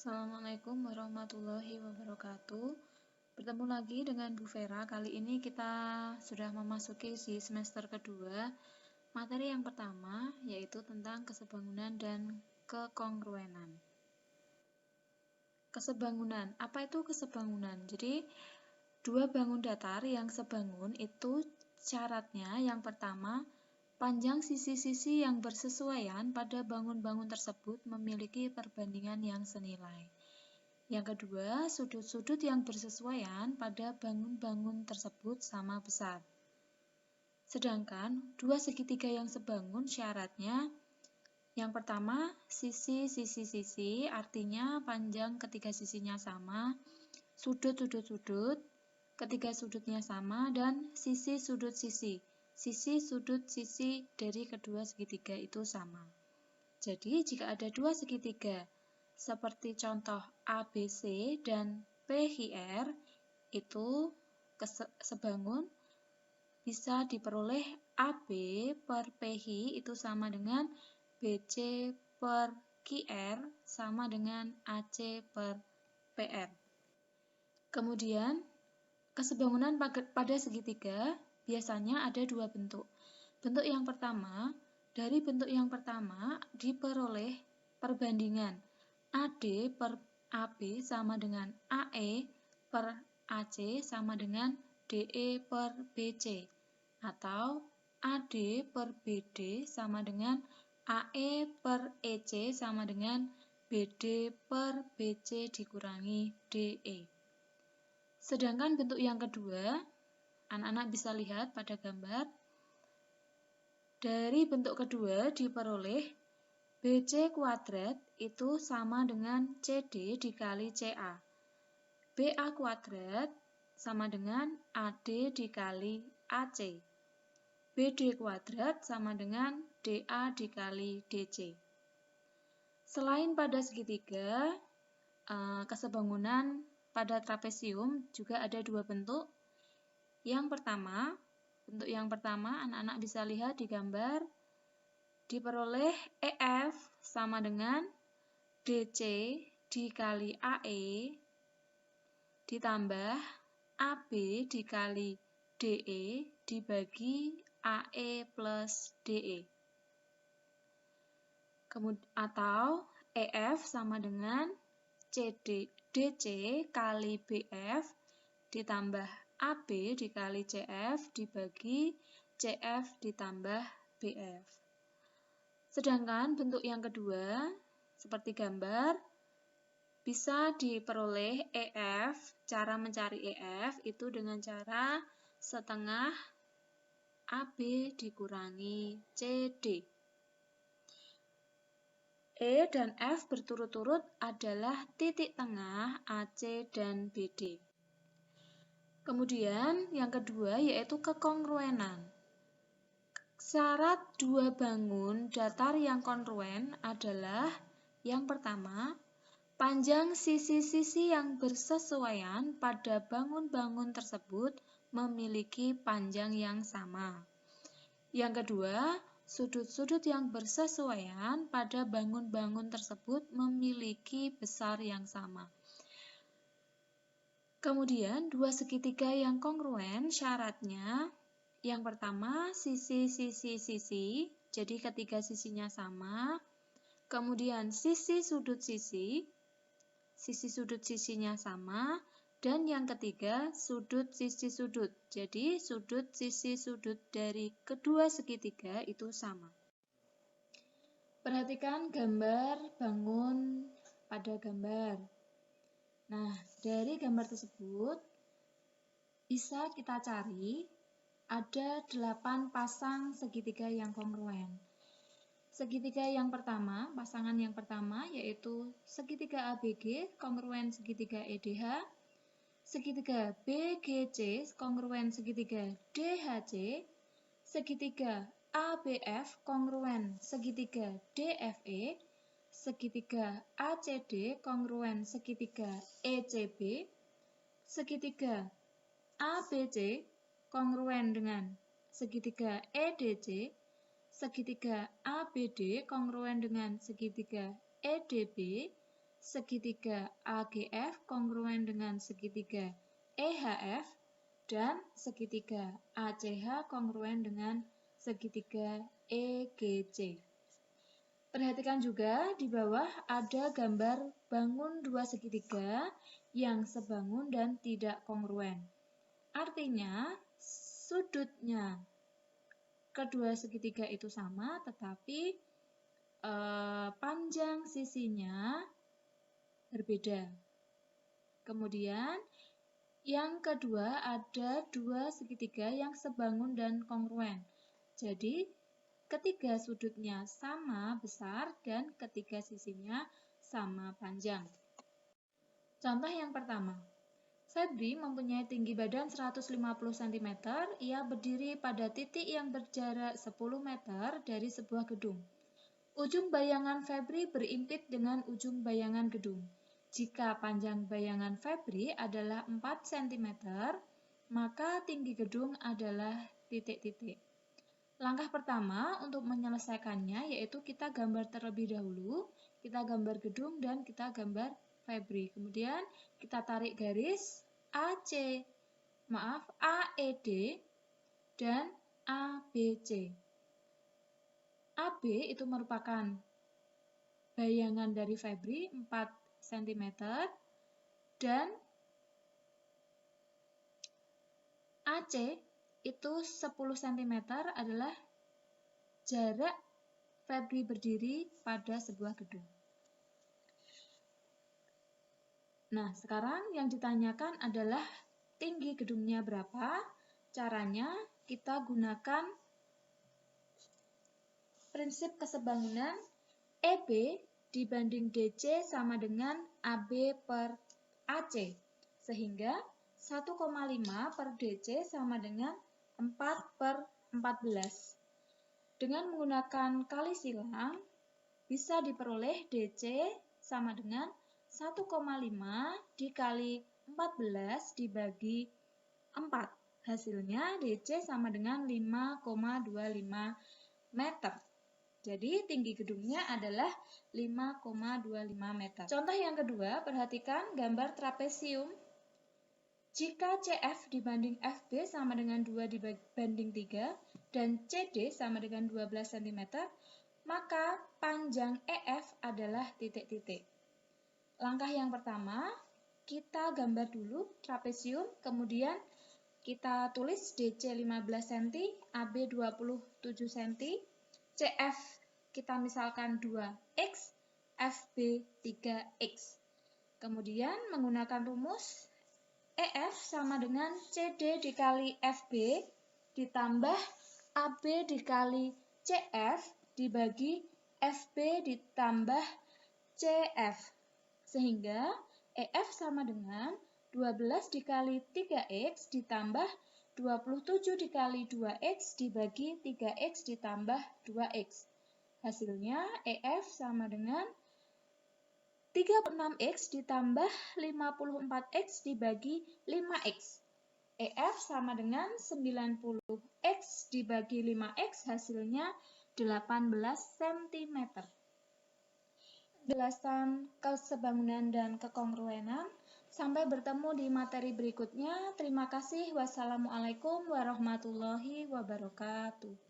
Assalamualaikum warahmatullahi wabarakatuh. Bertemu lagi dengan Bu Vera. Kali ini kita sudah memasuki di semester kedua. Materi yang pertama yaitu tentang kesebangunan dan kekongruenan. Kesebangunan. Apa itu kesebangunan? Jadi, dua bangun datar yang sebangun itu syaratnya yang pertama, panjang sisi-sisi yang bersesuaian pada bangun-bangun tersebut memiliki perbandingan yang senilai. Yang kedua, sudut-sudut yang bersesuaian pada bangun-bangun tersebut sama besar. Sedangkan dua segitiga yang sebangun syaratnya yang pertama, sisi-sisi-sisi artinya panjang ketiga sisinya sama, sudut-sudut-sudut ketiga sudutnya sama, dan sisi sudut sisi. Sisi sudut sisi dari kedua segitiga itu sama. Jadi, jika ada dua segitiga seperti contoh ABC dan PHR itu sebangun bisa diperoleh AB per PH itu sama dengan BC per QR sama dengan AC per PR. Kemudian, kesebangunan pada segitiga biasanya ada dua bentuk. Bentuk yang pertama, dari bentuk yang pertama diperoleh perbandingan AD per AB sama dengan AE per AC sama dengan DE per BC, atau AD per BD sama dengan AE per EC sama dengan BD per BC dikurangi DE. Sedangkan bentuk yang kedua, anak-anak bisa lihat pada gambar, dari bentuk kedua diperoleh BC kuadrat itu sama dengan CD dikali CA. BA kuadrat sama dengan AD dikali AC. BD kuadrat sama dengan DA dikali DC. Selain pada segitiga, kesebangunan pada trapesium juga ada dua bentuk. Bentuk yang pertama anak-anak bisa lihat di gambar, diperoleh EF sama dengan DC dikali AE ditambah AB dikali DE dibagi AE plus DE. Atau EF sama dengan DC kali BF ditambah AB dikali CF dibagi CF ditambah BF. Sedangkan bentuk yang kedua, seperti gambar, bisa diperoleh EF. Cara mencari EF itu dengan cara setengah AB dikurangi CD. E dan F berturut-turut adalah titik tengah AC dan BD. Kemudian yang kedua yaitu kekongruenan. Syarat dua bangun datar yang kongruen adalah yang pertama, panjang sisi-sisi yang bersesuaian pada bangun-bangun tersebut memiliki panjang yang sama. Yang kedua, sudut-sudut yang bersesuaian pada bangun-bangun tersebut memiliki besar yang sama. Kemudian, dua segitiga yang kongruen syaratnya yang pertama, sisi-sisi-sisi, jadi ketiga sisinya sama. Kemudian sisi sudut sisinya sama. Dan yang ketiga, sudut sisi sudut, jadi sudut sisi sudut dari kedua segitiga itu sama. Perhatikan gambar bangun pada gambar. Nah, dari gambar tersebut bisa kita cari ada 8 pasang segitiga yang kongruen. Segitiga yang pertama, pasangan yang pertama yaitu segitiga ABG kongruen segitiga EDH, segitiga BGC kongruen segitiga DHC, segitiga ABF kongruen segitiga DFE, segitiga ACD kongruen segitiga ECB, segitiga ABC kongruen dengan segitiga EDC, segitiga ABD kongruen dengan segitiga EDB, segitiga AGF kongruen dengan segitiga EHF, dan segitiga ACH kongruen dengan segitiga EGC. Perhatikan juga di bawah ada gambar bangun dua segitiga yang sebangun dan tidak kongruen. Artinya, sudutnya kedua segitiga itu sama, tetapi panjang sisinya berbeda. Kemudian, yang kedua ada dua segitiga yang sebangun dan kongruen. Jadi, ketiga sudutnya sama besar dan ketiga sisinya sama panjang. Contoh yang pertama, Febri mempunyai tinggi badan 150 cm. Ia berdiri pada titik yang berjarak 10 meter dari sebuah gedung. Ujung bayangan Febri berimpit dengan ujung bayangan gedung. Jika panjang bayangan Febri adalah 4 cm, maka tinggi gedung adalah titik-titik. Langkah pertama untuk menyelesaikannya yaitu kita gambar terlebih dahulu, kita gambar gedung dan kita gambar Febri. Kemudian kita tarik garis AED dan ABC. AB itu merupakan bayangan dari Febri 4 cm dan AC itu 10 cm adalah jarak Febri berdiri pada sebuah gedung. Nah, sekarang yang ditanyakan adalah tinggi gedungnya berapa? Caranya kita gunakan prinsip kesebangunan EB dibanding DC sama dengan AB per AC. Sehingga 1,5 per DC sama dengan 4 per 14. Dengan menggunakan kali silang, bisa diperoleh DC sama dengan 1,5 dikali 14 dibagi 4. Hasilnya DC sama dengan 5,25 meter. Jadi tinggi gedungnya adalah 5,25 meter. Contoh yang kedua, perhatikan gambar trapesium. Jika CF dibanding FB sama dengan 2 dibanding 3 dan CD sama dengan 12 cm, maka panjang EF adalah titik-titik. Langkah yang pertama, kita gambar dulu trapesium, kemudian kita tulis DC 15 cm, AB 27 cm, CF kita misalkan 2X, FB 3X. Kemudian menggunakan rumus EF sama dengan CD dikali FB ditambah AB dikali CF dibagi FB ditambah CF. Sehingga EF sama dengan 12 dikali 3X ditambah 27 dikali 2X dibagi 3X ditambah 2X. Hasilnya EF sama dengan 36X ditambah 54X dibagi 5X. EF sama dengan 90X dibagi 5X, hasilnya 18 cm. Penjelasan kesebangunan dan kekongruenan. Sampai bertemu di materi berikutnya. Terima kasih. Wassalamualaikum warahmatullahi wabarakatuh.